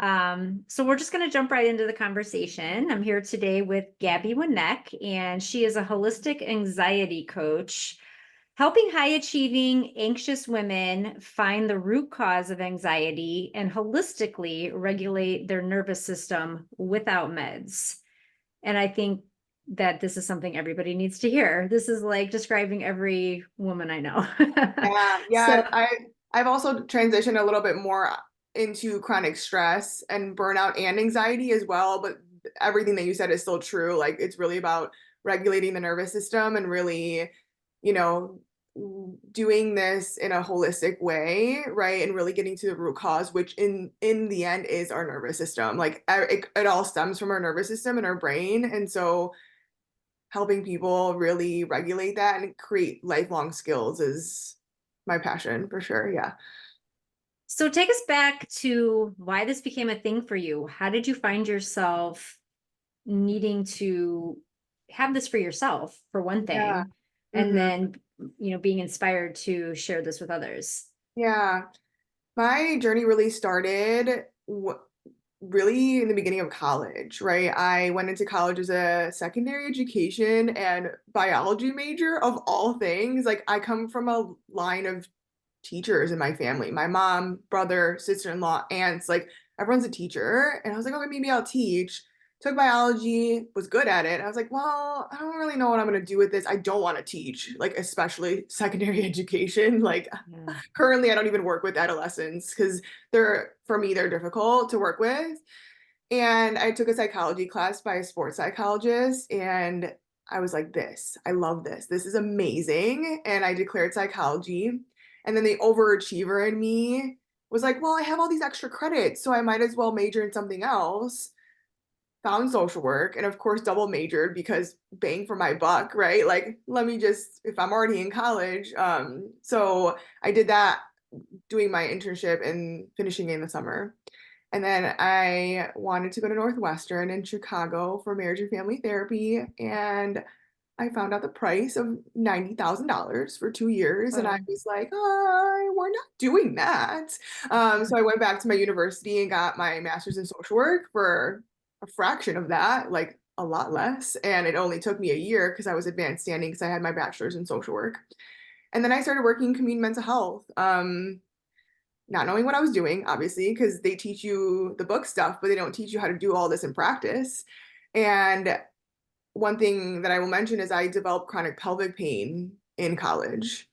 So we're just going to jump right into the conversation. I'm here today with Gabby Wnek, and she is a holistic anxiety coach, helping high achieving, anxious women find the root cause of anxiety and holistically regulate their nervous system without meds. And I think that this is something everybody needs to hear. This is like describing every woman I know. Yeah, So, yeah. I've also transitioned a little bit more into chronic stress and burnout and anxiety as well, but everything that you said is still true. Like it's really about regulating the nervous system and really, you know, doing this in a holistic way, right? And really getting to the root cause, which in the end is our nervous system. Like it all stems from our nervous system and our brain. And so helping people really regulate that and create lifelong skills is my passion for sure. Yeah. so take us back to why this became a thing for you. How did you find yourself needing to have this for yourself, for one Yeah. thing, and hmm then, being inspired to share this with others? Yeah. My journey really started really in the beginning of college, right? I went into college as a secondary education and biology major of all things. Like I come from a line of teachers in my family. My mom, brother, sister-in-law, aunts, like everyone's a teacher. And I was like, okay, maybe I'll teach. Took biology, was good at it. I was like, well, I don't really know what I'm going to do with this. I don't want to teach, like especially secondary education. Like Yeah. currently I don't even work with adolescents because for me they're difficult to work with. And I took a psychology class by a sports psychologist and I was like, this, I love this. This is amazing. And I declared psychology. And then the overachiever in me was like, well, I have all these extra credits, so I might as well major in something else. Found social work and of course double majored because bang for my buck, right? Like, let me just, if I'm already in college. So I did that doing my internship and finishing in the summer. And then I wanted to go to Northwestern in Chicago for marriage and family therapy. And I found out the price of $90,000 for 2 years. And I Oh. was like, oh, we're not doing that. So I went back to my university and got my master's in social work for a fraction of that, like a lot less. And it only took me a year because I was advanced standing because I had my bachelor's in social work. And then I started working in community mental health. Not knowing what I was doing, obviously, because they teach you the book stuff, but they don't teach you how to do all this in practice. And one thing that I will mention is I developed chronic pelvic pain in college.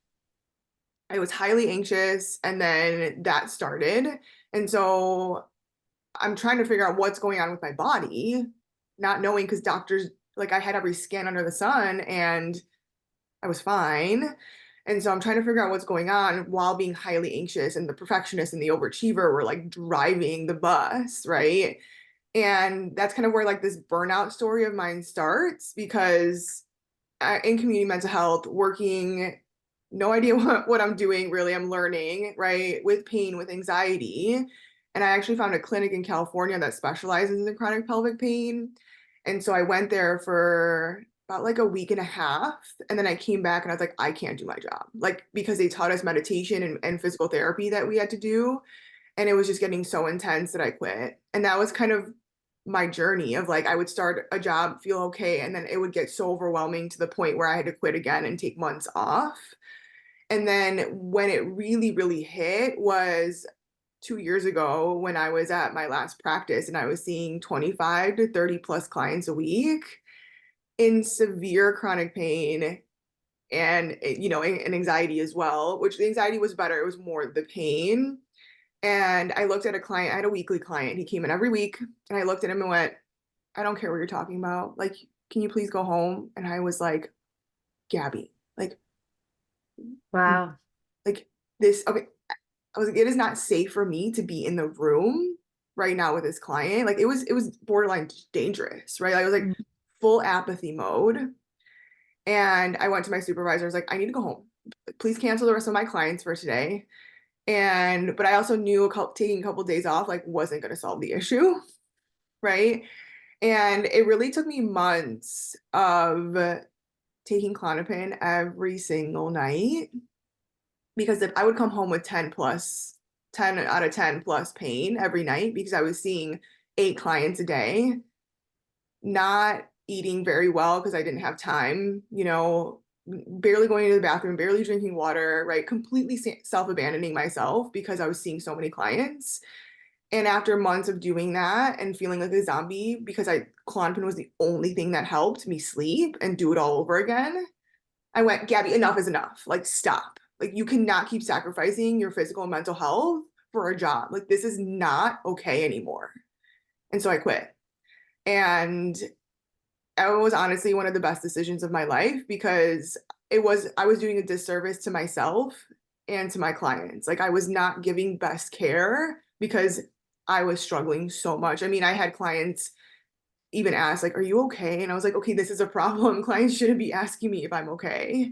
I was highly anxious, and then that started. And so I'm trying to figure out what's going on with my body, not knowing because doctors, like, I had every scan under the sun and I was fine. And so I'm trying to figure out what's going on while being highly anxious, and the perfectionist and the overachiever were like driving the bus, right? And that's kind of where like this burnout story of mine starts because in community mental health, working, no idea what I'm doing really. I'm learning, right? With pain, with anxiety. And I actually found a clinic in California that specializes in chronic pelvic pain. And so I went there for about like a week and a half. And then I came back and I was like, I can't do my job. Like, because they taught us meditation and physical therapy that we had to do. And it was just getting so intense that I quit. And that was kind of my journey of like I would start a job, feel okay, and then it would get so overwhelming to the point where I had to quit again and take months off. And then when it really, really hit was 2 years ago when I was at my last practice and I was seeing 25 to 30 plus clients a week in severe chronic pain and and anxiety as well, which the anxiety was better. It was more the pain. And I looked at a client, I had a weekly client. He came in every week, and I looked at him and went, I don't care what you're talking about. Like, can you please go home? And I was like, Gabby, Wow. like this, okay. I was like, it is not safe for me to be in the room right now with this client. Like it was borderline dangerous, right? Like, I was like Mm. full apathy mode. And I went to my supervisor, I was like, I need to go home. Please cancel the rest of my clients for today. And but I also knew taking a couple of days off like wasn't going to solve the issue, right? And it really took me months of taking Klonopin every single night because if I would come home with 10 plus 10 out of 10 plus pain every night because I was seeing 8 clients a day, not eating very well because I didn't have time, barely going to the bathroom, barely drinking water, right? Completely self-abandoning myself because I was seeing so many clients. And after months of doing that and feeling like a zombie because Klonopin was the only thing that helped me sleep and do it all over again, I went, Gabby, enough is enough. Like, stop. Like, you cannot keep sacrificing your physical and mental health for a job. Like, this is not okay anymore. And so I quit. And it was honestly one of the best decisions of my life because I was doing a disservice to myself and to my clients. Like, I was not giving best care because I was struggling so much. I mean, I had clients even ask like, are you okay? And I was like, okay, this is a problem. Clients shouldn't be asking me if I'm okay.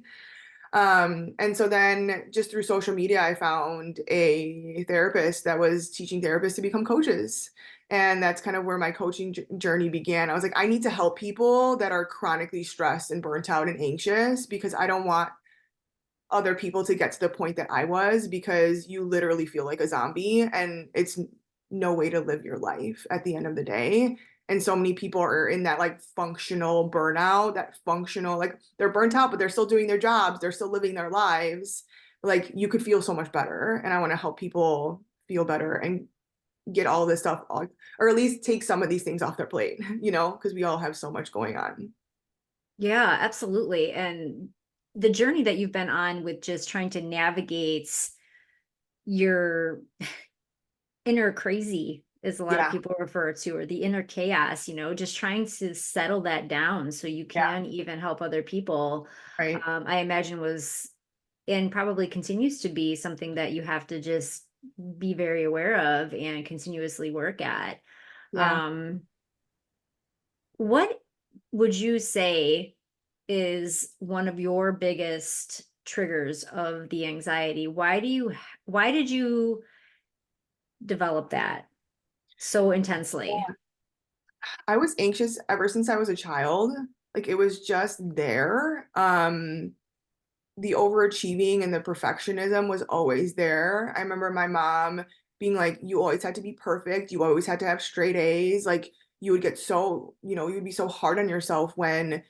And so then just through social media, I found a therapist that was teaching therapists to become coaches. And that's kind of where my coaching journey began. I was like, I need to help people that are chronically stressed and burnt out and anxious because I don't want other people to get to the point that I was because you literally feel like a zombie and it's no way to live your life at the end of the day. And so many people are in that like functional burnout, that functional, like they're burnt out, but they're still doing their jobs, they're still living their lives. Like you could feel so much better. And I want to help people feel better and get all this stuff off, or at least take some of these things off their plate, because we all have so much going on. Yeah, absolutely. And the journey that you've been on with just trying to navigate your inner crazy, as a lot of Yeah, people refer to, or the inner chaos, just trying to settle that down so you yeah, can even help other people, right. I imagine was and probably continues to be something that you have to just be very aware of and continuously work at. Yeah. Um, what would you say is one of your biggest triggers of the anxiety? Why did you develop that so intensely? I was anxious ever since I was a child. Like it was just there. The overachieving and the perfectionism was always there. I remember my mom being like, you always had to be perfect. You always had to have straight A's. Like you would get so, you'd be so hard on yourself when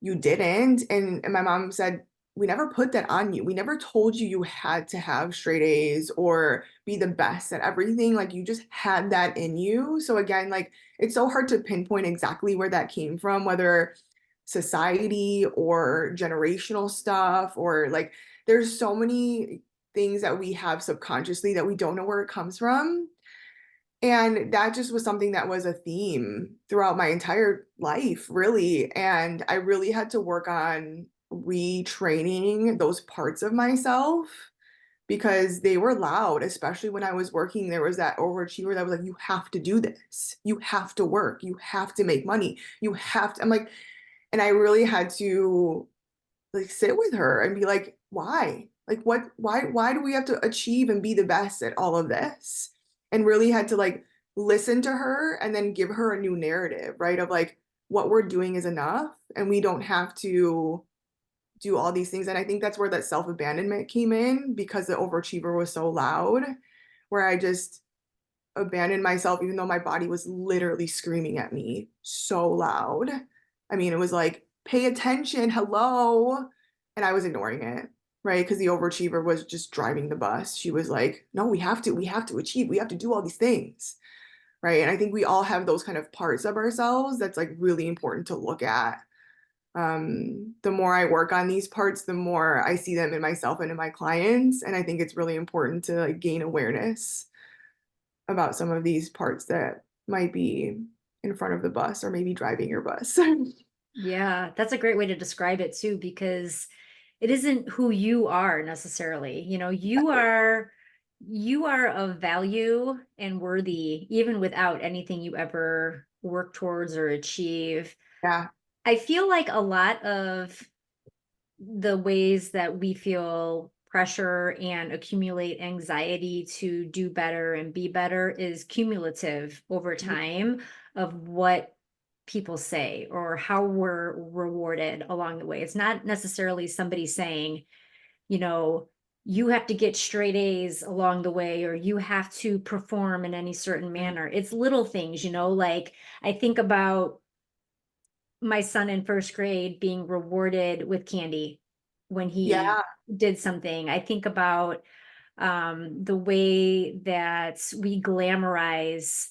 you didn't. And my mom said, we never put that on you. We never told you you had to have straight A's or be the best at everything. Like you just had that in you. So again, like it's so hard to pinpoint exactly where that came from, whether society or generational stuff or like there's so many things that we have subconsciously that we don't know where it comes from. And that just was something that was a theme throughout my entire life, really. And I really had to work on retraining those parts of myself because they were loud, especially when I was working. There was that overachiever that was like, you have to do this. You have to work. You have to make money. You have to. I'm like, and I really had to like sit with her and be like, why? Like why do we have to achieve and be the best at all of this? And really had to like listen to her and then give her a new narrative, right? Of like what we're doing is enough and we don't have to do all these things. And I think that's where that self-abandonment came in because the overachiever was so loud, where I just abandoned myself, even though my body was literally screaming at me so loud. I mean, it was like, pay attention, hello. And I was ignoring it, right? Because the overachiever was just driving the bus. She was like, no, we have to achieve, we have to do all these things, right? And I think we all have those kind of parts of ourselves that's like really important to look at. The more I work on these parts, the more I see them in myself and in my clients. And I think it's really important to like gain awareness about some of these parts that might be in front of the bus or maybe driving your bus. Yeah, that's a great way to describe it too, because it isn't who you are necessarily. You are of value and worthy even without anything you ever work towards or achieve. Yeah, I feel like a lot of the ways that we feel pressure and accumulate anxiety to do better and be better is cumulative over time of what people say or how we're rewarded along the way. It's not necessarily somebody saying, you know, you have to get straight A's along the way, or you have to perform in any certain Mm. manner. It's little things, like I think about my son in first grade being rewarded with candy when he Yeah. did something. I think about the way that we glamorize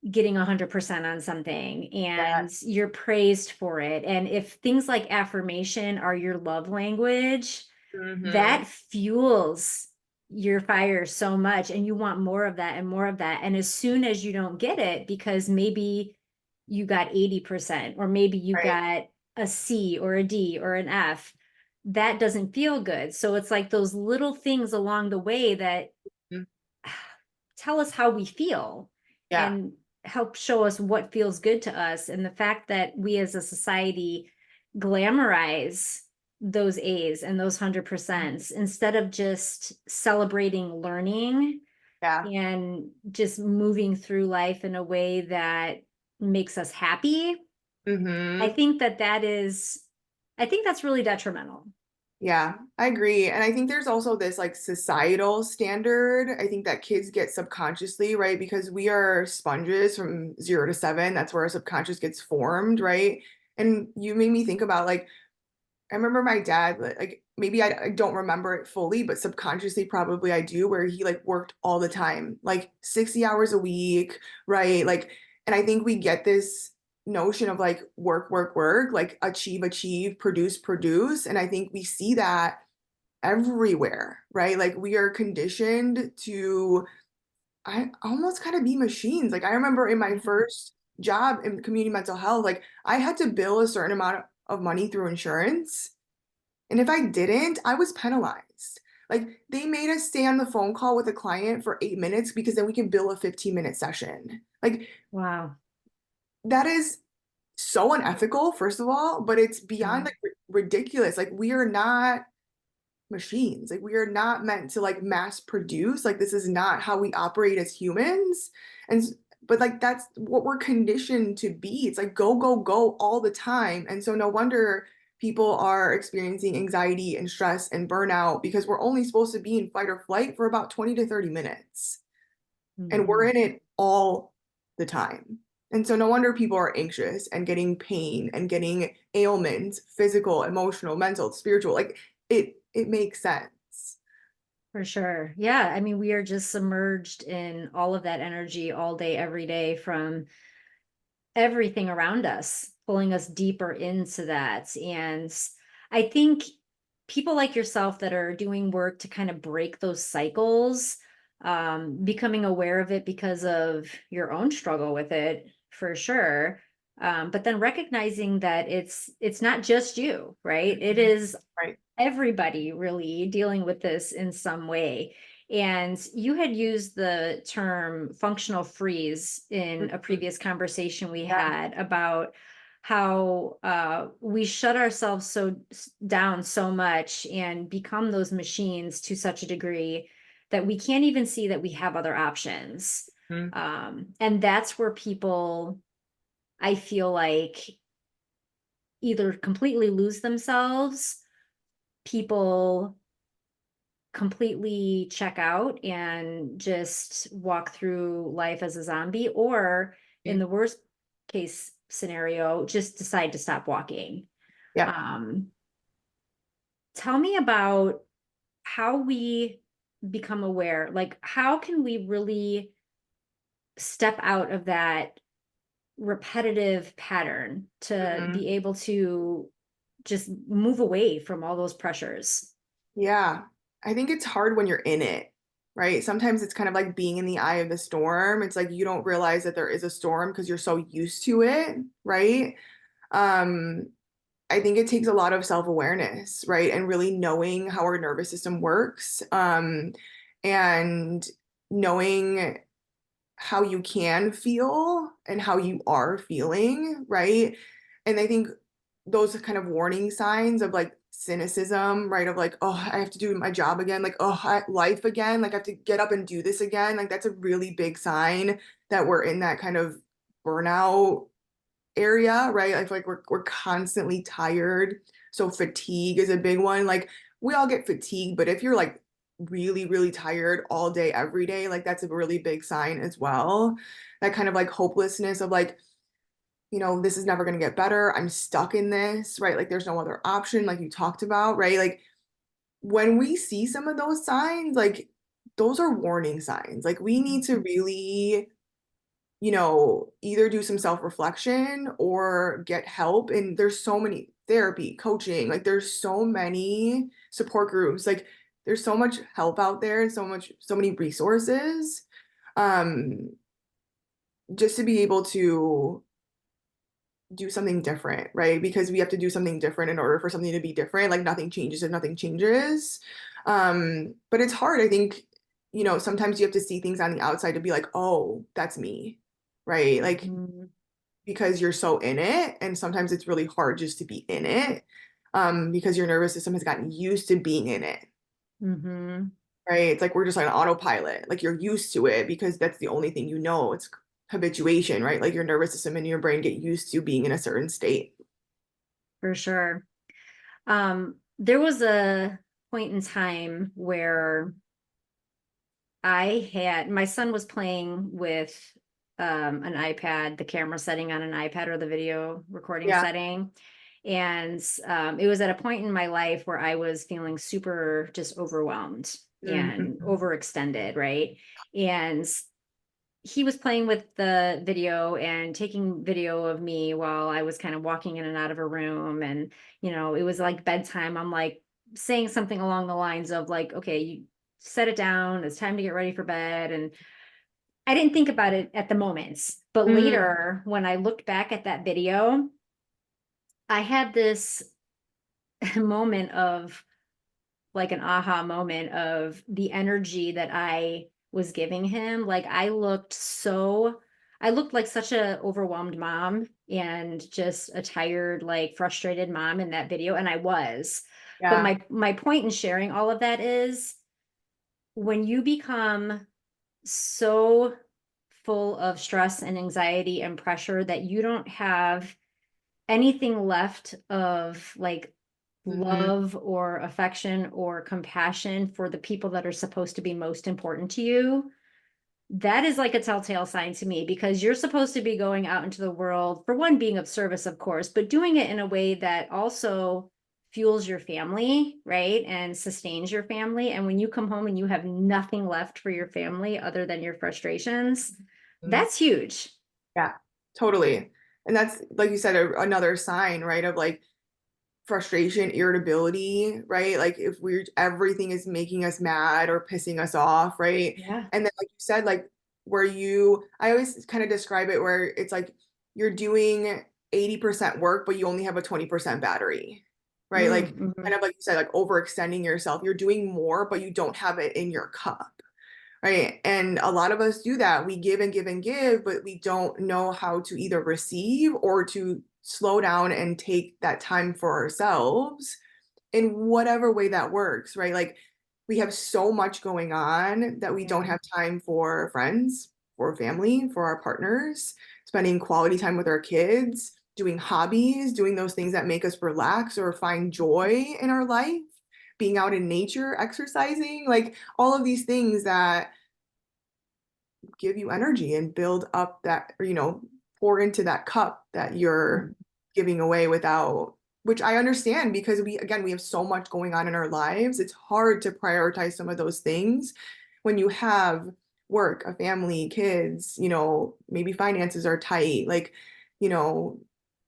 getting 100% on something Yeah. and you're praised for it. And if things like affirmation are your love language, Hmm. that fuels your fire so much and you want more of that and more of that. And as soon as you don't get it, because maybe you got 80% or maybe you Right. got a C or a D or an F, that doesn't feel good. So it's like those little things along the way that Mm. tell us how we feel Yeah. and help show us what feels good to us. And the fact that we as a society glamorize those A's and those 100% instead of just celebrating learning Yeah. and just moving through life in a way that makes us happy. I Hmm. think I think that's really detrimental. Yeah, I agree. And I think there's also this like societal standard. I think that kids get subconsciously, right? Because we are sponges from 0 to 7. That's where our subconscious gets formed, right? And you made me think about like, I remember my dad, like maybe I don't remember it fully, but subconsciously probably I do, where he like worked all the time, like 60 hours a week, right? Like, and I think we get this notion of like work, work, work, like achieve, achieve, produce, produce. And I think we see that everywhere, right? Like we are conditioned to, I almost kind of be machines. Like I remember in my Yeah. first job in community mental health, like I had to bill a certain amount of money through insurance. And if I didn't, I was penalized. Like they made us stay on the phone call with a client for 8 minutes because then we can bill a 15-minute session. Like Wow. that is so unethical, first of all, but it's beyond Mm. like ridiculous. Like we are not machines. Like we are not meant to like mass produce. Like this is not how we operate as humans. And but like that's what we're conditioned to be. It's like go, go, go all the time. And so no wonder people are experiencing anxiety and stress and burnout because we're only supposed to be in fight or flight for about 20 to 30 minutes. And we're Mhm. in it all the time. And so no wonder people are anxious and getting pain and getting ailments, physical, emotional, mental, spiritual. Like it makes sense. For sure. Yeah. I mean, we are just submerged in all of that energy all day, every day from everything around us, pulling us deeper into that. And I think people like yourself that are doing work to kind of break those cycles, becoming aware of it because of your own struggle with it, for sure. But then recognizing that it's not just you, right? It Mhm. is Right. everybody really dealing with this in some way. And you had used the term functional freeze in a Mhm. previous conversation we Yeah. had about how we shut ourselves down so much and become those machines to such a degree that we can't even see that we have other options. Mhm. And that's where people, I feel like, either completely lose themselves, people completely check out and just walk through life as a zombie, or in the worst case scenario, just decide to stop walking. Yeah. Um, Tell me about how we become aware. Like, how can we really step out of that repetitive pattern to Mhm. be able to just move away from all those pressures? Yeah. I think it's hard when you're in it, right? Sometimes it's kind of like being in the eye of the storm. It's like you don't realize that there is a storm because you're so used to it, right? Um, I think it takes a lot of self-awareness, right? And really knowing how our nervous system works, and knowing how you can feel and how you are feeling, right? And I think those are kind of warning signs of like cynicism, right? Of like, oh, I have to do my job again, like, oh, life again, like I have to get up and do this again. Like that's a really big sign that we're in that kind of burnout area, right? I feel like we're constantly tired. So fatigue is a big one. Like we all get fatigued, but if you're like really, really tired all day, every day, like that's a really big sign as well. That kind of like hopelessness of like, this is never going to get better. I'm stuck in this, right? Like there's no other option, like you talked about, right? Like when we see some of those signs, like those are warning signs. Like we need to really, either do some self-reflection or get help. And there's so many therapy, coaching, like there's so many support groups, like there's so much help out there and so many resources. Um, just to be able to do something different, right? Because we have to do something different in order for something to be different. Like nothing changes if nothing changes. But it's hard. I think, sometimes you have to see things on the outside to be like, oh, that's me, right? Like Mhm. because you're so in it, and sometimes it's really hard just to be in it, because your nervous system has gotten used to being in it, Mhm. right? It's like we're just like an autopilot. Like you're used to it because that's the only thing you know. It's habituation, right? Like your nervous system and your brain get used to being in a certain state. For sure. There was a point in time where my son was playing with an iPad, the camera setting on an iPad or the video recording Yeah. setting. And it was at a point in my life where I was feeling super just overwhelmed and Mhm. overextended, right? And he was playing with the video and taking video of me while I was kind of walking in and out of a room. And, it was like bedtime. I'm like saying something along the lines of like, okay, you set it down. It's time to get ready for bed. And I didn't think about it at the moment. But Mm, later, when I looked back at that video, I had this moment of like an aha moment of the energy that I was giving him. Like I looked like such a overwhelmed mom and just a tired, like frustrated mom in that video. And I was. But yeah. my point in sharing all of that is when you become so full of stress and anxiety and pressure that you don't have anything left of like Hmm. love or affection or compassion for the people that are supposed to be most important to you, that is like a telltale sign to me because you're supposed to be going out into the world, for one, being of service, of course, but doing it in a way that also fuels your family, right? And sustains your family. And when you come home and you have nothing left for your family other than your frustrations, that's huge. Yeah, totally. And that's, like you said, another sign, right, of like frustration, irritability, right? Like if everything is making us mad or pissing us off, right? Yeah. And then, like you said, like I always kind of describe it where it's like you're doing 80% work, but you only have a 20% battery, right? Like Mm-hmm. kind of like you said, like overextending yourself. You're doing more, but you don't have it in your cup. Right. And a lot of us do that. We give and give and give, but we don't know how to either receive or to slow down and take that time for ourselves in whatever way that works, right? Like we have so much going on that we don't Yeah. have time for friends, for family, for our partners, spending quality time with our kids, doing hobbies, doing those things that make us relax or find joy in our life, being out in nature, exercising, like all of these things that give you energy and build up that, or, pour into that cup that you're giving away without, which I understand because we have so much going on in our lives. It's hard to prioritize some of those things when you have work, a family, kids, maybe finances are tight. Like, you know,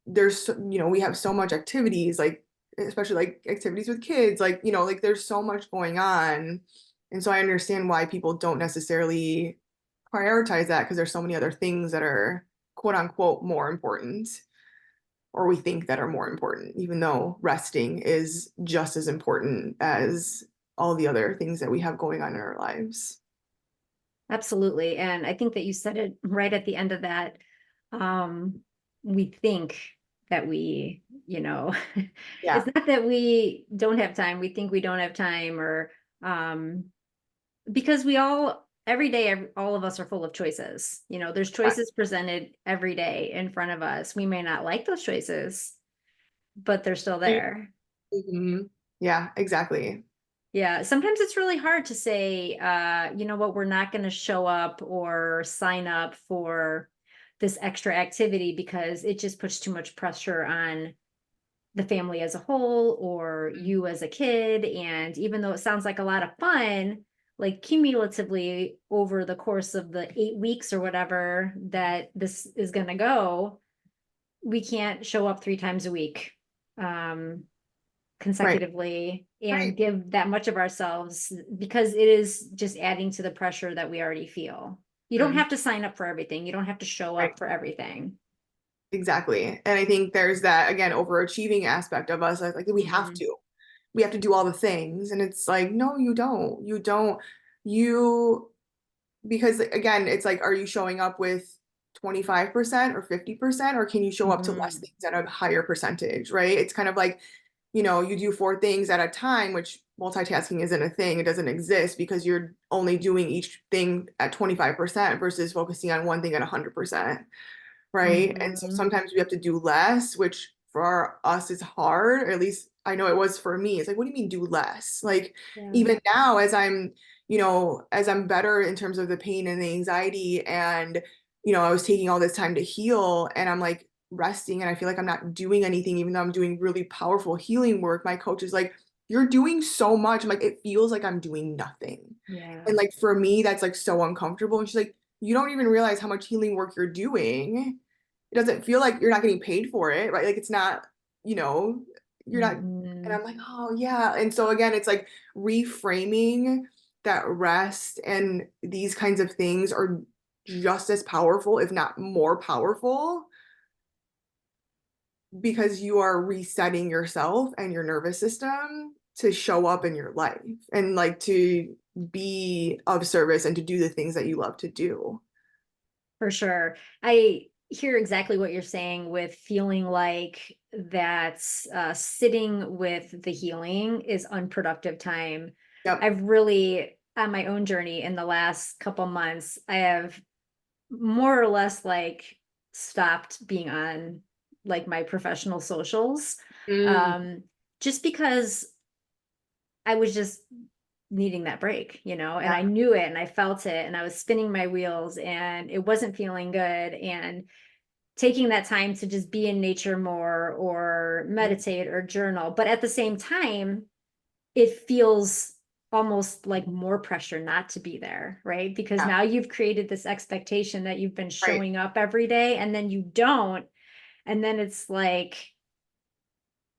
we have so much activities, like, especially like activities with kids, like, like there's so much going on. And so I understand why people don't necessarily prioritize that because there's so many other things that are quote unquote more important, or we think that are more important, even though resting is just as important as all the other things that we have going on in our lives. Absolutely. And I think that you said it right at the end of that. Um, we think that Yeah. it's not that we don't have time. We think we don't have time um, because every day, all of us are full of choices. There's choices presented every day in front of us. We may not like those choices, but they're still there. Mhm. Yeah, exactly. Yeah, sometimes it's really hard to say, you know what, we're not going to show up or sign up for this extra activity because it just puts too much pressure on the family as a whole or you as a kid. And even though it sounds like a lot of fun, like cumulatively over the course of the 8 weeks or whatever that this is going to go, we can't show up 3 times a week. Um, Right. consecutively Right. and give that much of ourselves because it is just adding to the pressure that we already feel. You don't Mhm. have to sign up for everything. You don't have to show Right. up for everything. Exactly. And I think there's that, again, overachieving aspect of us. Like we have Mhm. to. We have to do all the things. And it's like, no, you don't. You don't. You, because again, it's like, are you showing up with 25% or 50%, or can you show up to less Mhm. things at a higher percentage, right? It's kind of like, you do 4 things at a time, which multitasking isn't a thing. It doesn't exist because you're only doing each thing at 25% versus focusing on one thing at 100%, right? And so Mhm. sometimes we have to do less, which for us is hard. Or at least I know it was for me. It's like, what do you mean do less? Like Yeah. even now, as I'm better in terms of the pain and the anxiety, and I was taking all this time to heal, and I'm like resting, and I feel like I'm not doing anything, even though I'm doing really powerful healing work. My coach is like, "You're doing so much." I'm like, "It feels like I'm doing nothing." Yeah. And like for me, that's like so uncomfortable. And she's like, "You don't even realize how much healing work you're doing. It doesn't feel like you're not getting paid for it, right? Like it's not, you know, you're not." And Mhm. I'm like, "Oh yeah." And so again, it's like reframing that rest and these kinds of things are just as powerful, if not more powerful, because you are resetting yourself and your nervous system to show up in your life and like to be of service and to do the things that you love to do. For sure. I hear exactly what you're saying with feeling like that sitting with the healing is unproductive time. Yep. I've really, on my own journey in the last couple months, I have more or less like stopped being on like my professional socials. Mm, Um, just because I was just needing that break, and yeah, I knew it and I felt it and I was spinning my wheels and it wasn't feeling good. And taking that time to just be in nature more or meditate or journal. But at the same time, it feels almost like more pressure not to be there, right? Because yeah, now you've created this expectation that you've been right. showing up every day and then you don't. And then it's like,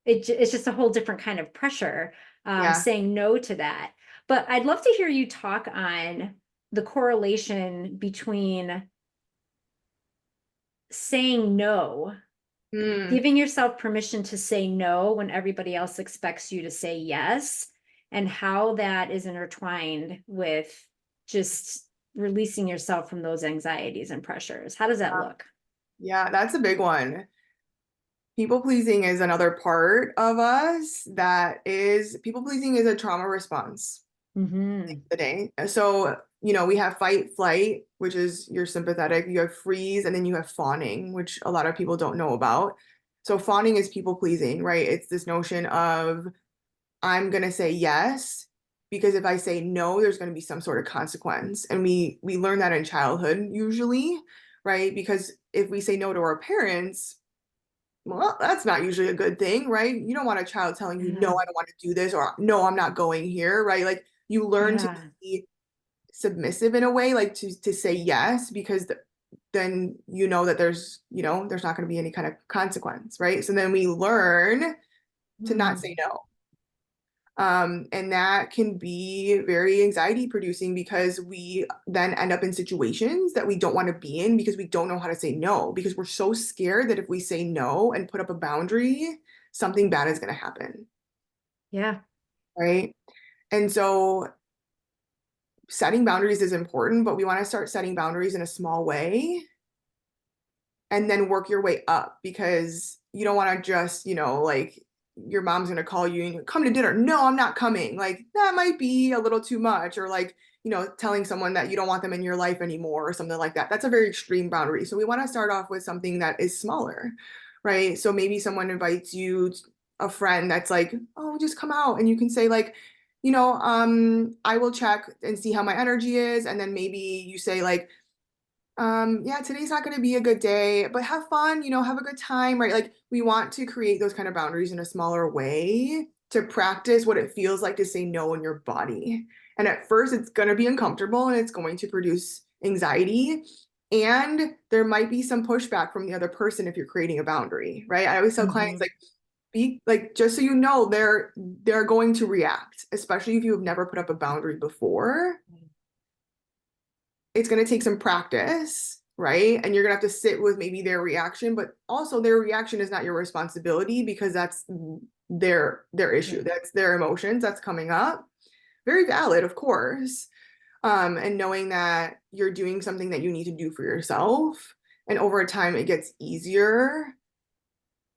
it's just a whole different kind of pressure, Yeah. saying no to that. But I'd love to hear you talk on the correlation between saying no, Mm, giving yourself permission to say no when everybody else expects you to say yes, and how that is intertwined with just releasing yourself from those anxieties and pressures. How does that yeah, look? yeah, that's a big one. People pleasing is another part of us that is people pleasing is a trauma response Mm-hmm. the day. So, we have fight, flight, which is your sympathetic, you have freeze, and then you have fawning, which a lot of people don't know about. So, fawning is people pleasing, right? It's this notion of I'm gonna say yes because if I say no, there's gonna be some sort of consequence. And we learn that in childhood usually, right? Because if we say no to our parents, well, that's not usually a good thing, right? You don't want a child telling you, no, Yeah. I don't want to do this, or no, I'm not going here, right? Like you learn to Yeah. be submissive in a way, like to say yes, because then you know that there's not going to be any kind of consequence, right? So then we learn to not Mm. say no. And that can be very anxiety producing because we then end up in situations that we don't want to be in because we don't know how to say no, because we're so scared that if we say no and put up a boundary, something bad is going to happen, Yeah. right? And so setting boundaries is important, but we want to start setting boundaries in a small way and then work your way up because you don't want to just, like your mom's going to call you and you come to dinner. No, I'm not coming. Like that might be a little too much, or like, telling someone that you don't want them in your life anymore or something like that. That's a very extreme boundary. So we want to start off with something that is smaller, right? So maybe someone invites you, a friend that's like, oh, just come out. And you can say, like, I will check and see how my energy is. And then maybe you say like, yeah, today's not going to be a good day, but have fun, have a good time, right? Like we want to create those kind of boundaries in a smaller way to practice what it feels like to say no in your body. And at first, it's going to be uncomfortable and it's going to produce anxiety. And there might be some pushback from the other person if you're creating a boundary, right? I always tell clients Mhm. like, be like, just so you know, they're going to react, especially if you have never put up a boundary before. It's going to take some practice, right? And you're going to have to sit with maybe their reaction, but also their reaction is not your responsibility because that's their issue. Yeah. That's their emotions that's coming up. Very valid, of course. And knowing that you're doing something that you need to do for yourself. And over time, it gets easier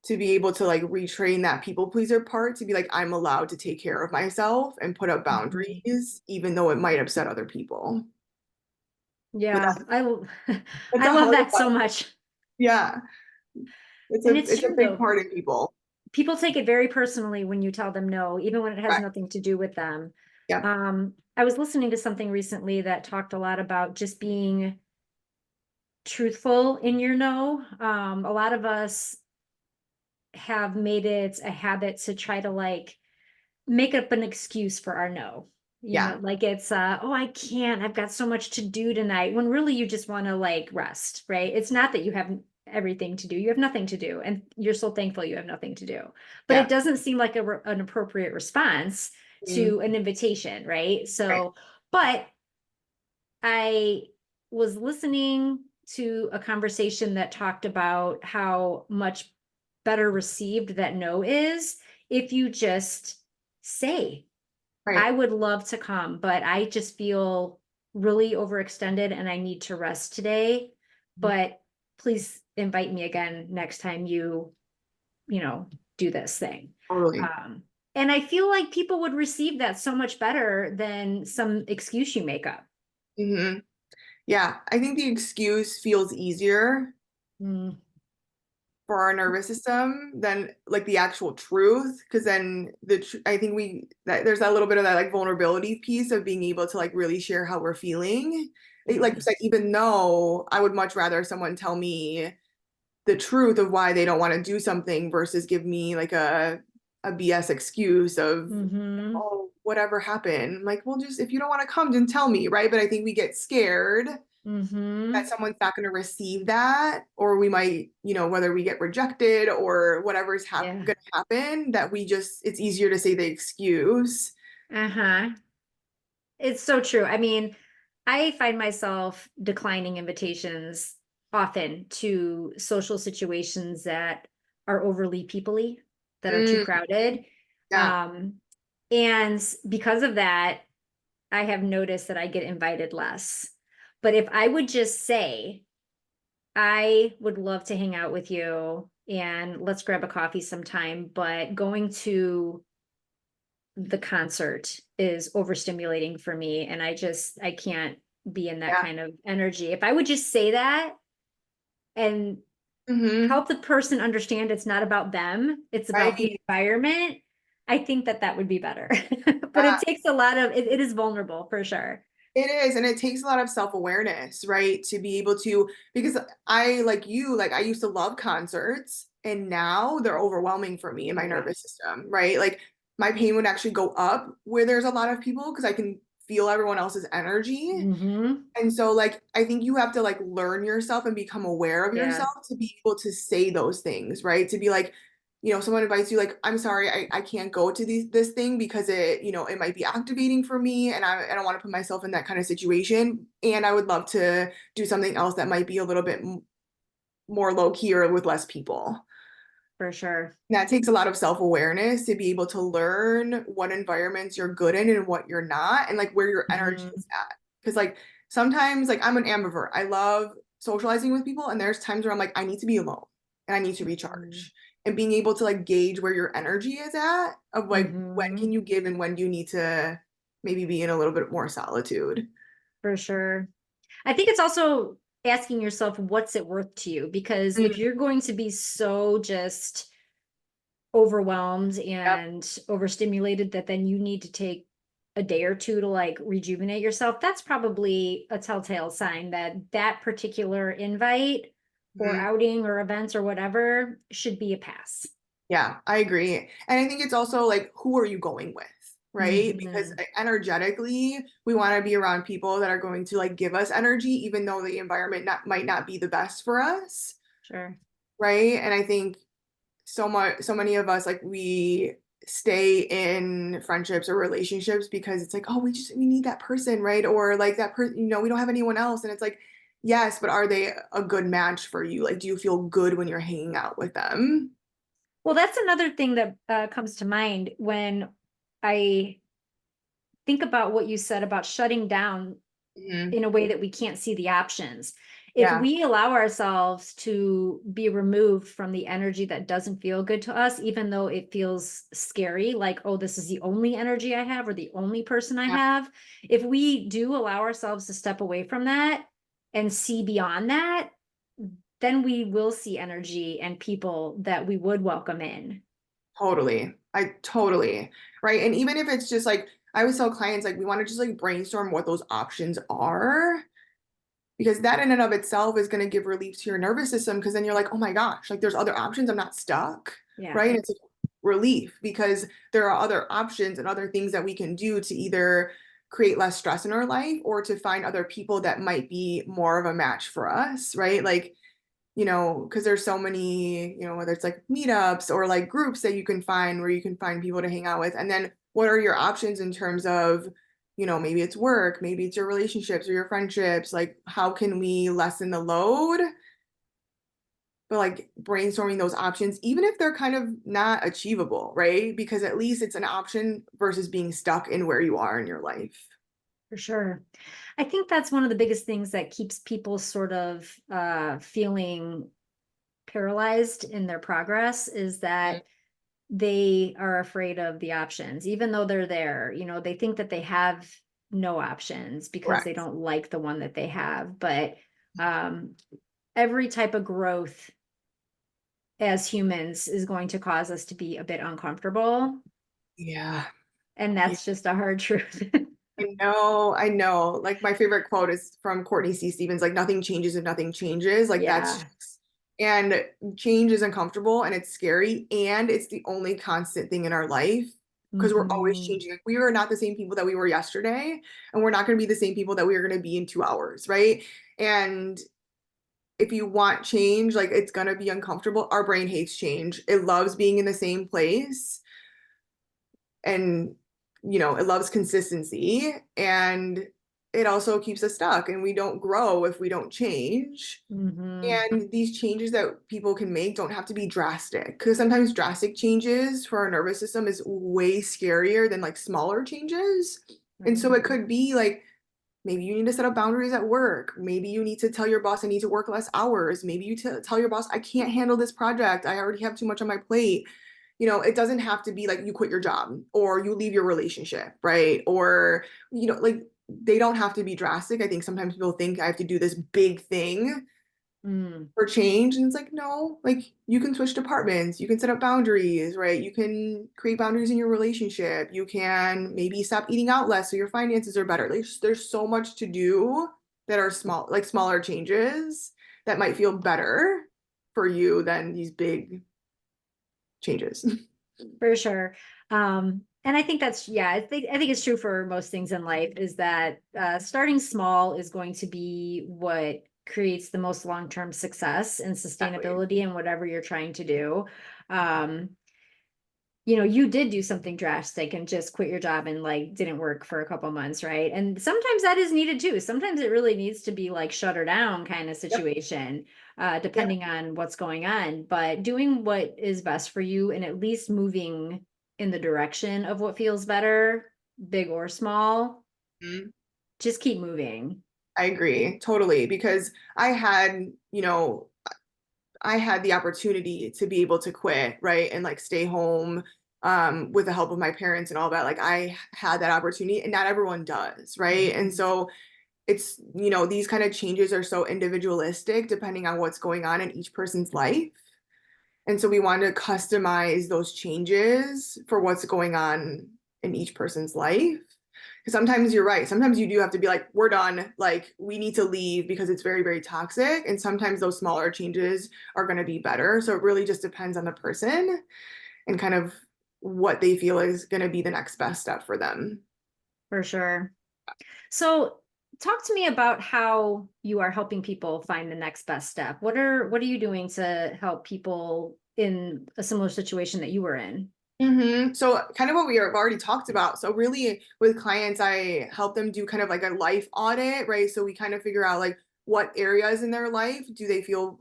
to be able to like retrain that people pleaser part to be like, I'm allowed to take care of myself and put up Mhm. boundaries, even though it might upset other people. But Yeah, that's I a love hard that so one. much. Yeah, it's And a it's it's a true big though. part in people. People take it very personally when you tell them no, even when it has Right. nothing to do with them. Yeah. I was listening to something recently that talked a lot about just being truthful in your no. A lot of us have made it a habit to try to like make up an excuse for our no. Yeah. Like it's oh, I can't. I've got so much to do tonight. When really you just want to like rest, right? It's not that you have everything to do. You have nothing to do and you're so thankful you have nothing to do. But it Yeah. doesn't seem like an appropriate response Mm, to an invitation, right? right. So, but I was listening to a conversation that talked about how much better received that no is if you just say, I Right. would love to come, but I just feel really overextended and I need to rest today. But please invite me again next time you know, do this thing. Totally. Um, and I feel like people would receive that so much better than some excuse you make up. Hmm. Yeah. I think the excuse feels easier Mm, for our nervous system than like the actual truth because then I think there's that little bit of that like vulnerability piece of being able to like really share how we're feeling. Like you said, yes. even though I would much rather someone tell me the truth of why they don't want to do something versus give me like a BS excuse of Mm-hmm. oh whatever happened. I'm like, well, just if you don't want to come, then tell me, right? But I think we get scared that Mm-hmm. someone's not going to receive that, or we might, whether we get rejected or whatever's Yeah. going to happen, that it's easier to say the excuse. Uh-huh. It's so true. I mean, I find myself declining invitations often to social situations that are overly peoply, that are too Mm, crowded. yeah, Um, and because of that, I have noticed that I get invited less. But if I would just say, I would love to hang out with you and let's grab a coffee sometime, but going to the concert is overstimulating for me and I can't be in that yeah. kind of energy. If I would just say that and Hmm. help the person understand it's not about them, it's about Right. the environment, I think that that would be better. But Yeah. it takes a lot of it is vulnerable for sure. It is, and it takes a lot of self-awareness, right? To be able to, because I, like you, like I used to love concerts, and now they're overwhelming for me in my Yeah. nervous system, right? Like my pain would actually go up where there's a lot of people because I can feel everyone else's energy. Hmm. And so, like, I think you have to like learn yourself and become aware of Yeah, yourself to be able to say those things, right? To be like, someone invites you, like, I'm sorry, I can't go to this thing because it might be activating for me, and I don't want to put myself in that kind of situation. And I would love to do something else that might be a little bit more low key or with less people. for sure. That takes a lot of self-awareness to be able to learn what environments you're good in and what you're not, and like where your energy Hmm. is at. Because like sometimes like I'm an ambivert. I love socializing with people, and there's times where I'm like, I need to be alone and I need to recharge. And being able to like gauge where your energy is at of like when Hmm. can you give and when do you need to maybe be in a little bit more solitude. For sure. I think it's also asking yourself, what's it worth to you? Because if Mm, you're going to be so just overwhelmed yep. and overstimulated that then you need to take a day or two to like rejuvenate yourself, that's probably a telltale sign that that particular invite or Mhm. outing or events or whatever should be a pass. Yeah, I agree. And I think it's also like, who are you going with? Right? Because Mhm. energetically, we want to be around people that are going to like give us energy, even though the environment might not be the best for us. Sure. Right. And I think so many of us, like, we stay in friendships or relationships because it's like, oh, we need that person, right? Or like that person, we don't have anyone else. And it's like, yes, but are they a good match for you? Like, do you feel good when you're hanging out with them? Well, that's another thing that comes to mind when I think about what you said about shutting down Mhm. in a way that we can't see the options. If Yeah. we allow ourselves to be removed from the energy that doesn't feel good to us, even though it feels scary, like, oh, this is the only energy I have or the only person I Yeah, have, if we do allow ourselves to step away from that and see beyond that, then we will see energy and people that we would welcome in. totally. I totally. Right. And even if it's just like, I always tell clients, like, we want to just like brainstorm what those options are, because that in and of itself is going to give relief to your nervous system. Because then you're like, oh my gosh, like there's other options. I'm not stuck. Yeah, Right. And it's like relief because there are other options and other things that we can do to either create less stress in our life or to find other people that might be more of a match for us. Right. Like, because there's so many, whether it's like meetups or like groups that you can find where you can find people to hang out with. And then what are your options in terms of, maybe it's work, maybe it's your relationships or your friendships. Like, how can we lessen the load? But like brainstorming those options, even if they're kind of not achievable, right? Because at least it's an option versus being stuck in where you are in your life. for sure. I think that's one of the biggest things that keeps people sort of feeling paralyzed in their progress is Mhm. that they are afraid of the options, even though they're there. They think that they have no options because they Correct. don't like the one that they have. But um, every type of growth as humans is going to cause us to be a bit uncomfortable. Yeah. And that's just a hard truth. I know, I know. Like my favorite quote is from Courtney C. Stevens, like nothing changes if nothing changes. Like that's Yeah. just, and change is uncomfortable and it's scary and it's the only constant thing in our life because we're always Mhm. changing. Like we are not the same people that we were yesterday and we're not going to be the same people that we are going to be in 2 hours, right? And if you want change, like it's going to be uncomfortable. Our brain hates change. It loves being in the same place and it loves consistency and it also keeps us stuck and we don't grow if we don't change. Mhm. And these changes that people can make don't have to be drastic because sometimes drastic changes for our nervous system is way scarier than like smaller changes. And Right. so it could be like maybe you need to set up boundaries at work. Maybe you need to tell your boss I need to work less hours. Maybe you tell your boss I can't handle this project. I already have too much on my plate. It doesn't have to be like you quit your job or you leave your relationship, right? Or, like they don't have to be drastic. I think sometimes people think I have to do this big thing Mm. for change. And it's like, no, like you can switch departments, you can set up boundaries, right? You can create boundaries in your relationship. You can maybe stop eating out less so your finances are better. Like there's so much to do that are small, like smaller changes that might feel better for you than these big changes. For sure. And I think that's, yeah, I think it's true for most things in life is that starting small is going to be what creates the most long-term success and Exactly. sustainability in whatever you're trying to do. Um, you did do something drastic and just quit your job and like didn't work for a couple months, right? And sometimes that is needed too. Sometimes it really needs to be like shut her down kind of Yep. situation, Yep. depending on what's going on. But doing what is best for you and at least moving in the direction of what feels better, big or small, Mhm. just keep moving. I agree totally because I had the opportunity to be able to quit, right? And like stay home with the help of my parents and all that. Like I had that opportunity and not everyone does, right? And Mhm. so it's, these kind of changes are so individualistic depending on what's going on in each person's life. And so we want to customize those changes for what's going on in each person's life. Because sometimes you're right. Sometimes you do have to be like, we're done. Like, we need to leave because it's very, very toxic. And sometimes those smaller changes are going to be better. So it really just depends on the person and kind of what they feel is going to be the next best step for them. For sure. So talk to me about how you are helping people find the next best step. What are you doing to help people in a similar situation that you were in? So kind of what we have already talked about. So really with clients, I help them do kind of like a life audit, right? So we kind of figure out like what areas in their life do they feel,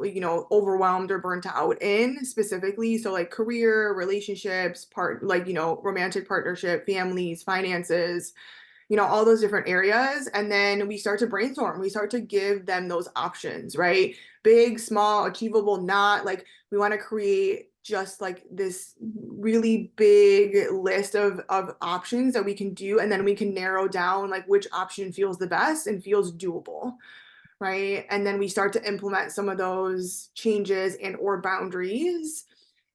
overwhelmed or burnt out in specifically. So like career, relationships, romantic partnership, families, finances, all those different areas. And then we start to brainstorm. We start to give them those options, right? Big, small, achievable, not like we want to create just like this really big list of options that we can do. And then we can narrow down like which option feels the best and feels doable. Right. And then we start to implement some of those changes and or boundaries.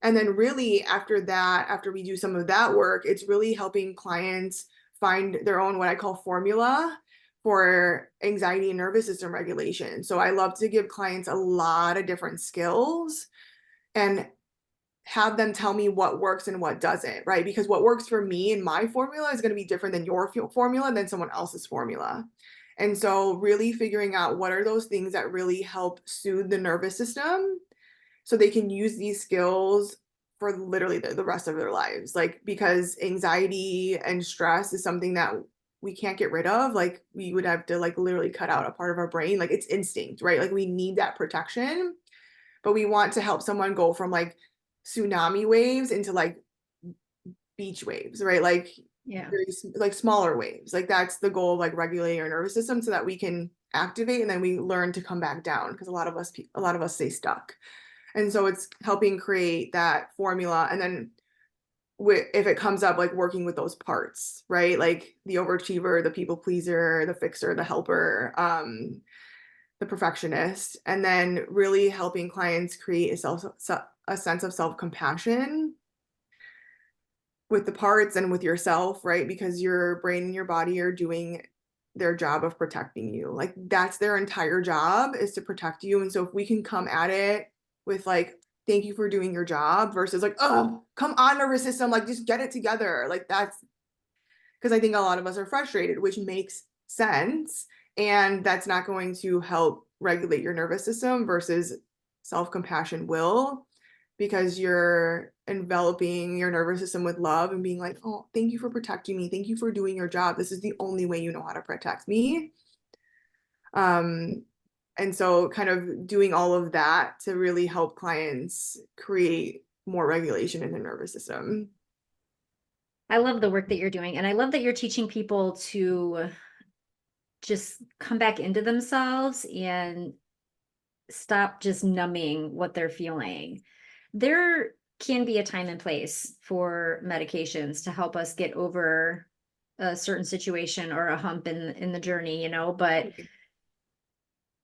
And then really after that, after we do some of that work, it's really helping clients find their own what I call formula for anxiety and nervous system regulation. So I love to give clients a lot of different skills and have them tell me what works and what doesn't, right? Because what works for me and my formula is going to be different than your formula than someone else's formula. And so really figuring out what are those things that really help soothe the nervous system so they can use these skills for literally the rest of their lives. Like, because anxiety and stress is something that we can't get rid of. Like, we would have to like literally cut out a part of our brain. Like, it's instinct, right? Like, we need that protection, but we want to help someone go from like tsunami waves into like beach waves, right? Like, Yeah. very like smaller waves. Like, that's the goal of like regulating our nervous system so that we can activate and then we learn to come back down, because a lot of us stay stuck. And so it's helping create that formula. And then if it comes up, like working with those parts, right? Like the overachiever, the people pleaser, the fixer, the helper, the perfectionist, and then really helping clients create a sense of self-compassion with the parts and with yourself, right? Because your brain and your body are doing their job of protecting you. Like, that's their entire job, is to protect you. And so if we can come at it with like, thank you for doing your job, versus like, oh, come on, nervous system, like just get it together. Like, that's because I think a lot of us are frustrated, which makes sense. And that's not going to help regulate your nervous system, versus self-compassion will, because you're enveloping your nervous system with love and being like, oh, thank you for protecting me. Thank you for doing your job. This is the only way you know how to protect me. Um, and so kind of doing all of that to really help clients create more regulation in their nervous system. I love the work that you're doing. And I love that you're teaching people to just come back into themselves and stop just numbing what they're feeling. There can be a time and place for medications to help us get over a certain situation or a hump in the journey, but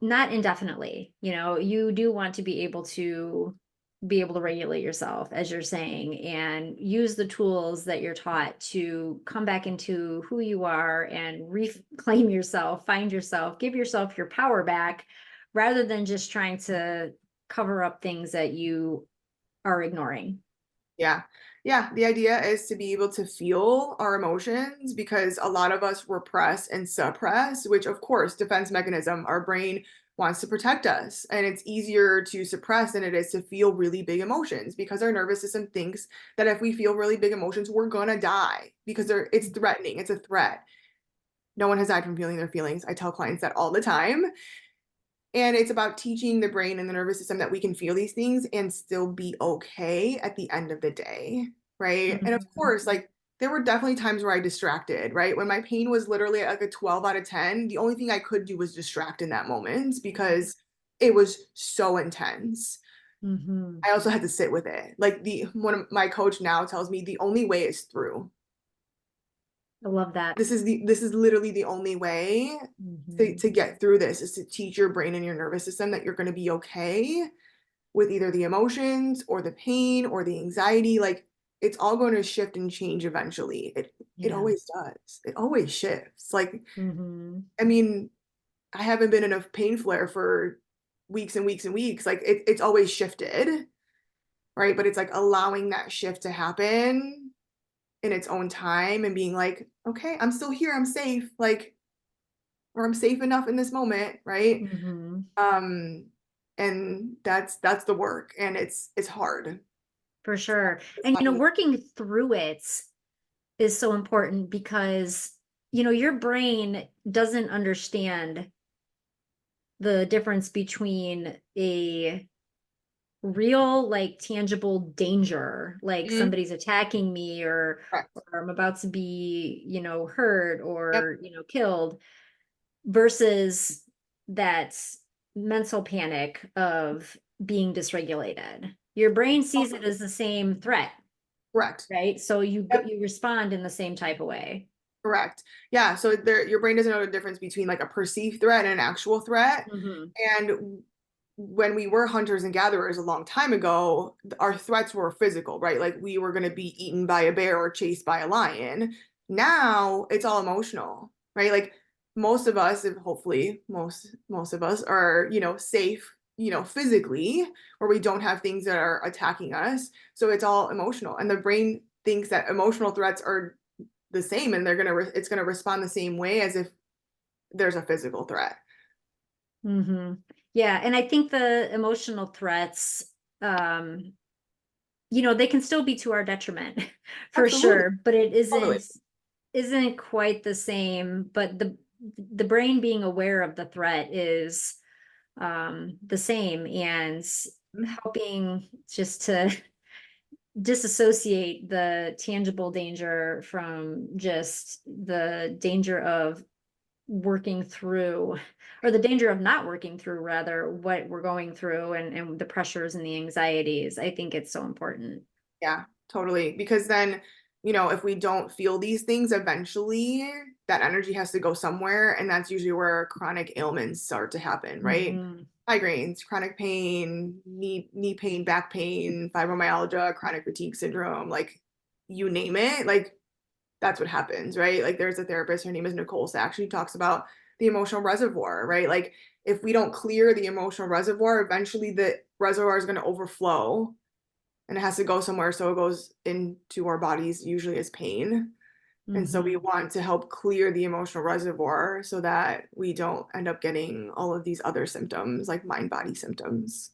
not indefinitely. You do want to be able to regulate yourself, as you're saying, and use the tools that you're taught to come back into who you are and reclaim yourself, find yourself, give yourself your power back, rather than just trying to cover up things that you are ignoring. Yeah. Yeah. The idea is to be able to feel our emotions, because a lot of us repress and suppress, which of course, defense mechanism, our brain wants to protect us. And it's easier to suppress than it is to feel really big emotions, because our nervous system thinks that if we feel really big emotions, we're gonna die, because it's threatening. It's a threat. No one has died from feeling their feelings. I tell clients that all the time. And it's about teaching the brain and the nervous system that we can feel these things and still be okay at the end of the day, right? And of course, Mhm. like, there were definitely times where I distracted, right? When my pain was literally at like a 12 out of 10, the only thing I could do was distract in that moment, because it was so intense. Mhm. I also had to sit with it. Like, the one of my coach now tells me the only way is through. I love that. This is literally the only way Mhm. to get through this, is to teach your brain and your nervous system that you're going to be okay with either the emotions or the pain or the anxiety. Like, it's all going to shift and change eventually. It Yeah. always does. It always shifts. Like, Hmm. I mean, I haven't been in a pain flare for weeks and weeks and weeks. Like it's always shifted, right? But it's like allowing that shift to happen in its own time and being like, okay, I'm still here, I'm safe, like, or I'm safe enough in this moment, right? Hmm. Um, and that's the work, and it's hard. For It's hard sure. to And, find. working through it is so important because, your brain doesn't understand the difference between a real, like, tangible danger, like Mhm. somebody's attacking me, Correct. or I'm about to be, hurt Yep. or, killed, versus that mental panic of being dysregulated. Your brain sees it Totally. as the same threat, Correct. right? So Yep. you respond in the same type of way. Correct. Yeah. So your brain doesn't know the difference between like a perceived threat and an actual threat. Hmm. And when we were hunters and gatherers a long time ago, our threats were physical, right? Like we were going to be eaten by a bear or chased by a lion. Now it's all emotional, right? Like most of us, if hopefully most of us are, safe, physically, where we don't have things that are attacking us. So it's all emotional, and the brain thinks that emotional threats are the same, and it's gonna respond the same way as if there's a physical threat. Hmm. Yeah, and I think the emotional threats, um, they can still be to our detriment for Absolutely. sure, but it Totally. isn't quite the same. But the brain being aware of the threat is the same, and Mhm. helping just to disassociate the tangible danger from just the danger of working through, or the danger of not working through, rather, what we're going through, and the pressures and the anxieties. I think it's so important. Yeah, totally. Because then, if we don't feel these things, eventually that energy has to go somewhere. And that's usually where chronic ailments start to happen, right? Hmm. Migraines, chronic pain, knee pain, back pain, fibromyalgia, chronic fatigue syndrome, like you name it, like that's what happens, right? Like there's a therapist, her name is Nicole Sack. She talks about the emotional reservoir, right? Like if we don't clear the emotional reservoir, eventually the reservoir is going to overflow and it has to go somewhere. So it goes into our bodies, usually as pain. And so we Hmm. want to help clear the emotional reservoir so that we don't end up getting all of these other symptoms, like mind body symptoms.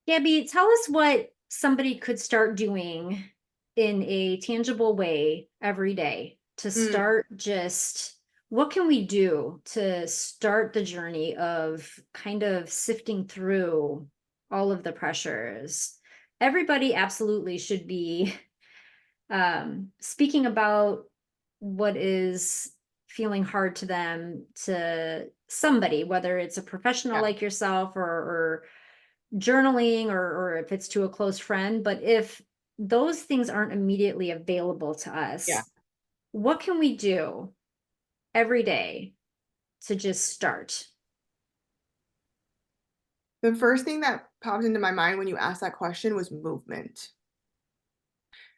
Gabby, tell us what somebody could start doing in a tangible way every day to Mm, start, just what can we do to start the journey of kind of sifting through all of the pressures? Everybody absolutely should be speaking about what is feeling hard to them, to somebody, whether it's a professional yeah, like yourself, or journaling, or if it's to a close friend. But if those things aren't immediately available to yeah. us, what can we do every day to just start? The first thing that popped into my mind when you asked that question was movement.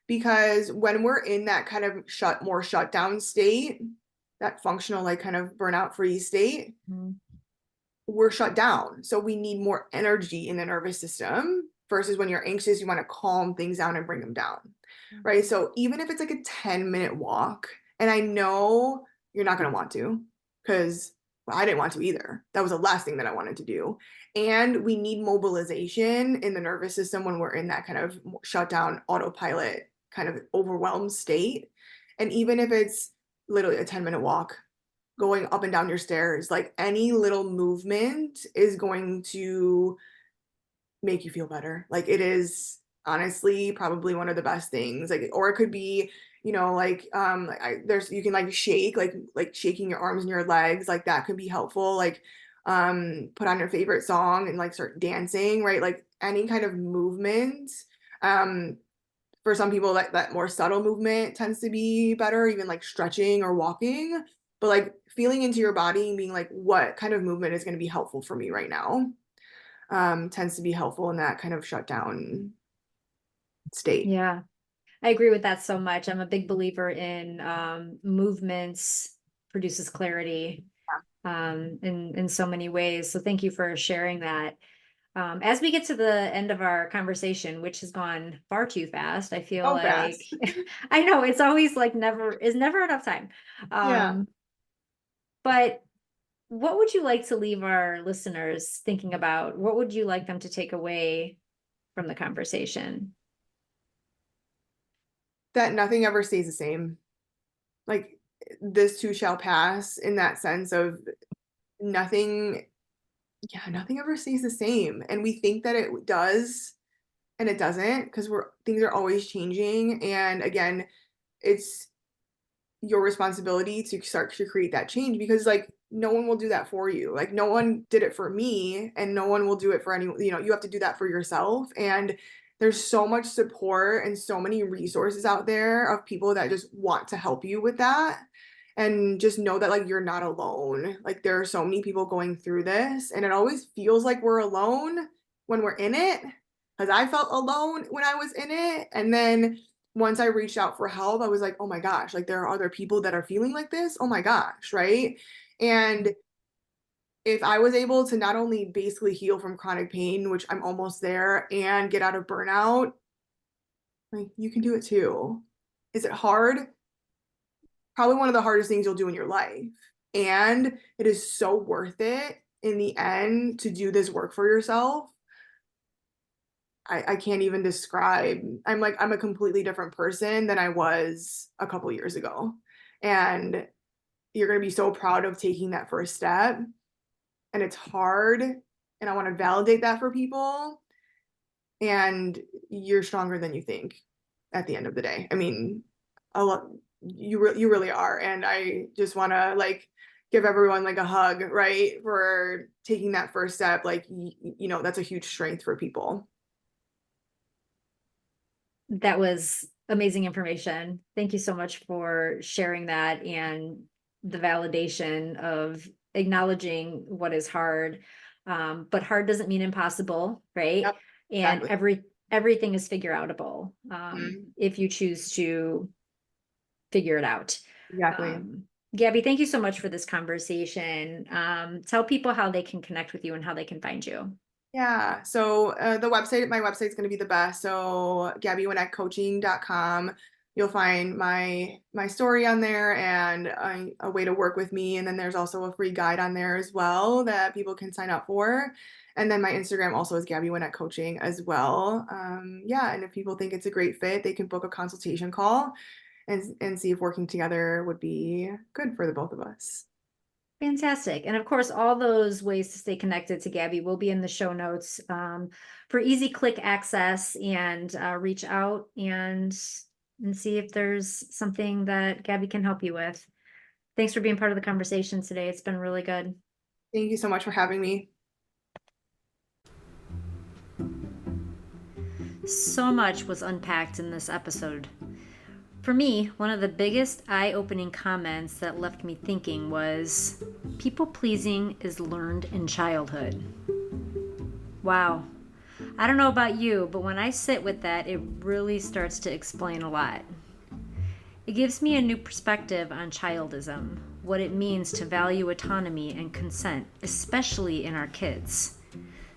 Because when we're in that kind of more shutdown state, that functional, like kind of burnout free state, Mhm. we're shut down. So we need more energy in the nervous system versus when you're anxious, you want to calm things down and bring them down. Right. So even if it's like a 10-minute walk, and I know you're not going to want to because I didn't want to either. That was the last thing that I wanted to do. And we need mobilization in the nervous system when we're in that kind of shutdown, autopilot, kind of overwhelmed state. And even if it's literally a 10-minute walk, going up and down your stairs, like any little movement is going to make you feel better. Like it is honestly probably one of the best things. Like, or it could be, there's you can like shake, like shaking your arms and your legs, like that could be helpful. Like, put on your favorite song and like start dancing, right? Like any kind of movement. Um, for some people that more subtle movement tends to be better, even like stretching or walking, but like feeling into your body and being like what kind of movement is going to be helpful for me right now, tends to be helpful in that kind of shutdown state. Yeah, I agree with that so much. I'm a big believer in movements produces clarity in so many ways. So thank you for sharing that. As we get to the end of our conversation, which has gone far too fast, I feel So like fast. I know it's always like never enough time. Yeah. Um, but what would you like to leave our listeners thinking about? What would you like them to take away from the conversation? That nothing ever stays the same. Like this too shall pass in that sense of nothing, yeah, nothing ever stays the same. And we think that it does, and it doesn't, because we're things are always changing. And again, it's your responsibility to start to create that change because like no one will do that for you. Like no one did it for me and no one will do it for anyone. You have to do that for yourself. And there's so much support and so many resources out there of people that just want to help you with that. And just know that like you're not alone. Like there are so many people going through this and it always feels like we're alone when we're in it because I felt alone when I was in it. And then once I reached out for help, I was like, oh my gosh, like there are other people that are feeling like this. Oh my gosh, right? And if I was able to not only basically heal from chronic pain, which I'm almost there, and get out of burnout, like you can do it too. Is it hard? Probably one of the hardest things you'll do in your life. And it is so worth it in the end to do this work for yourself. I can't even describe. I'm a completely different person than I was a couple years ago. And you're going to be so proud of taking that first step. And it's hard. And I want to validate that for people. And you're stronger than you think at the end of the day. I mean, a lot, you really are. And I just want to like give everyone like a hug, right? For taking that first step. Like, that's a huge strength for people. That was amazing information. Thank you so much for sharing that and the validation of acknowledging what is hard. But hard doesn't mean impossible, right? Yep, And exactly. everything is figure outable Mhm. if you choose to figure it out. Exactly. Um, Gabby, thank you so much for this conversation. Tell people how they can connect with you and how they can find you. Yeah. So my website's going to be the best. So GabbyWnekCoaching.com. You'll find my story on there and a way to work with me. And then there's also a free guide on there as well that people can sign up for. And then my Instagram also is Gabby Wnek Coaching as well. Yeah. And if people think it's a great fit, they can book a consultation call and see if working together would be good for the both of us. Fantastic. And of course, all those ways to stay connected to Gabby will be in the show notes for easy click access and reach out and see if there's something that Gabby can help you with. Thanks for being part of the conversation today. It's been really good. Thank you so much for having me. So much was unpacked in this episode. For me, one of the biggest eye opening comments that left me thinking was people pleasing is learned in childhood. Wow. I don't know about you, but when I sit with that, it really starts to explain a lot. It gives me a new perspective on childism, what it means to value autonomy and consent, especially in our kids.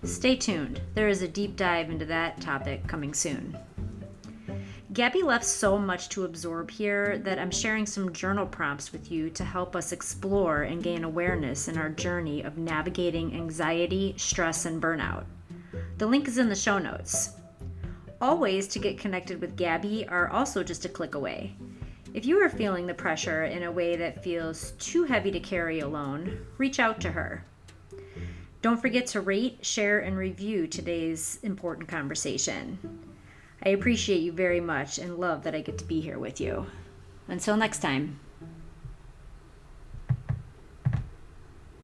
Stay tuned, there is a deep dive into that topic coming soon. Gabby left so much to absorb here that I'm sharing some journal prompts with you to help us explore and gain awareness in our journey of navigating anxiety, stress, and burnout. The link is in the show notes. All ways to get connected with Gabby are also just a click away. If you are feeling the pressure in a way that feels too heavy to carry alone, reach out to her. Don't forget to rate, share, and review today's important conversation. I appreciate you very much and love that I get to be here with you. Until next time.